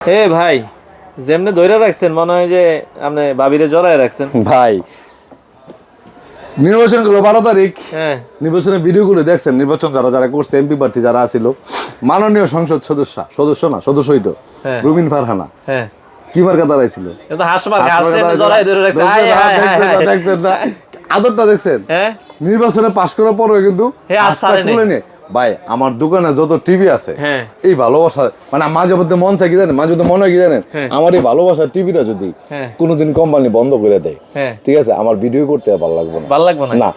এ ভাই, যেমনে ধইরা রাখছেন মনে হয় যে আপনি ভাবিরে জড়ায় রাখছেন। ভাই নির্বাচন গেল 12 তারিখ। হ্যাঁ নির্বাচনের ভিডিওগুলো দেখছেন, নির্বাচন যারা যারা করছে, এমপি প্রার্থী যারা আছিল, মাননীয় সংসদ সদস্যই তো হ্যাঁ রুমিন ফারহানা হ্যাঁ, কি মার্কা দাঁড়াইছিল? এটা হাসমার হাসপাতালে হাসেন দাঁড়াইছিল। জড়ায় ধরে রাখছে। দেখছেন আয় না? হায় দেখছেন না? হায়। দেখছেন না? আদরটা দেখছেন? হ্যাঁ নির্বাচনে পাশ করার পরেও কিন্তু হে, আর আস্থা ছাড়ে নাই। খুলে নিয়ে ভাই আমার দোকানে যত টিভি আছে, হ্যাঁ। এই ভালোবাসা মানে মাঝে মধ্যে মন চাই কি জানেন, মাঝে মধ্যে মনে হয় কি জানেন, হ্যাঁ। আমার এই ভালোবাসার টিভিটা যদি হ্যাঁ। কোনোদিন কোম্পানি বন্ধ করে দেয়, হ্যাঁ। ঠিক আছে, আমার ভিডিও করতে আর ভালো লাগবে না। ভাল লাগবে না। না,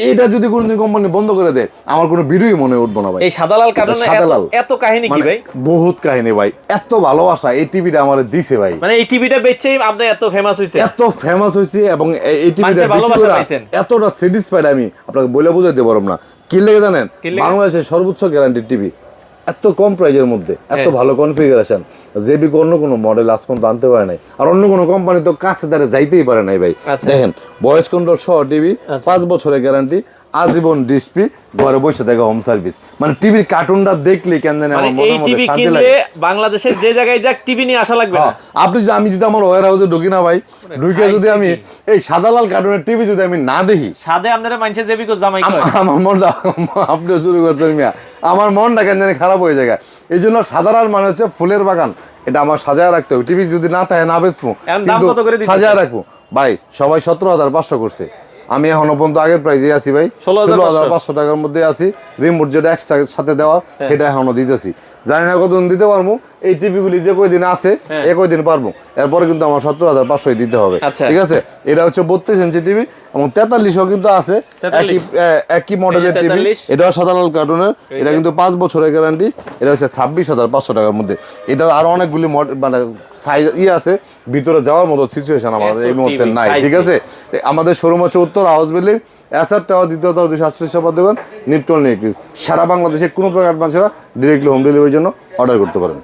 এইটা যদি কোনোদিন কোম্পানি বন্ধ করে দেয়, আমার কোনো ভিডিওই মনে উঠবো না ভাই। এই সাদা লাল কারণে সাদা লাল। এত কাহিনী কি মানে ভাই? বহুত কাহিনী ভাই, এত ভালোবাসা এই টিভিটা আমার দিছে ভাই, মানে এই টিভিটা বেচেই আপনি এত ফেমাস হইছে। এত ফেমাস হয়েছে এবং এই টিভিটা মানুষের ভালোবাসা পাইছেন। এতটা স্যাটিসফাইড আমি আপনাকে বলে বোঝাতে পারবো না। কি লেগে জানেন, কি লেগে? বাংলাদেশের সর্বোচ্চ গ্যারান্টি টিভি, এত কম প্রাইজের মধ্যে এত হ্যাঁ। ভালো কনফিগারেশন, জেবি অন্য কোনো মডেল আজ পর্যন্ত আনতে পারে নাই, আর অন্য কোনো কোম্পানি তো কাছে দ্বারা যাইতেই পারে নাই ভাই। আচ্ছা। দেখেন ভয়েস কন্ট্রোল সহ টিভি, আচ্ছা। 5 বছরের গ্যারান্টি, আজীবন ডিসপ্লে, ঘরে বসে থাকে হোম সার্ভিস। মানে টিভির কার্টুনটা দেখলে কেন জানি মানে আমার এই মনের মধ্যে টিভি শান্তি কিনলে লাগে। বাংলাদেশের যে জায়গায় যাক টিভি নিয়ে আসা লাগবে না। হ্যাঁ, আমি যদি আমার ওয়ার হাউসে ঢুকি না ভাই, ঢুকে যদি আমি এই সাদা লাল কার্টুনের টিভি যদি আমি না দেখি, সাদে আপনারা মানছে যে বিকো জামাই কয়। আমার মনটা, আপনিও শুরু করছেন মিয়া, আমার মনটা কেন জানি খারাপ হয়ে যায়। এই জন্য সাধারণ মানে হচ্ছে ফুলের বাগান, এটা আমার সাজায় রাখতে হবে। টিভি যদি না থাকে না বেচবো, এখন দাম কিন্তু কত করে দিচ্ছেন? সাজায় রাখবো ভাই। সবাই 17,500 করছে, আমি এখনো পর্যন্ত আগের প্রাইজে আছি ভাই, 16,500 টাকার মধ্যে আছি। রিমোট যেটা এক্সট্রা সাথে দেওয়া, সেটা এখনো দিতেছি। জানি না কতদিন দিতে পারবো, এই টিভিগুলি যে কয়দিন আছে এ কয়দিন পারবো, এরপরে কিন্তু আমার 17,500 দিতে হবে। আচ্ছা। ঠিক আছে, এটা হচ্ছে 32 ইঞ্চি টিভি এবং 43ও কিন্তু আছে, 43? একই মডেলের টিভি। 43? এটাও সাদা লাল কার্টুনের, এটা কিন্তু 5 বছরের গ্যারান্টি। এটা হচ্ছে 26,500 টাকার মধ্যে। এটার আরো অনেকগুলি মানে সাইজ আছে, ভিতরে যাওয়ার মতো সিচুয়েশন আমাদের এই মুহূর্তে TV নাই। ঠিক আছে, আমাদের শোরুম হচ্ছে উত্তর হাউস বিল্ডিং, এসআর টাওয়ার, দ্বিতীয় তলা, 248 নম্বর দোকান, নিপটন নেকলেস। সারা বাংলাদেশে কোনো প্রকার অ্যাডভান্স ছাড়া ডিরেক্টলি হোম ডেলিভারির জন্য অর্ডার করতে পারেন।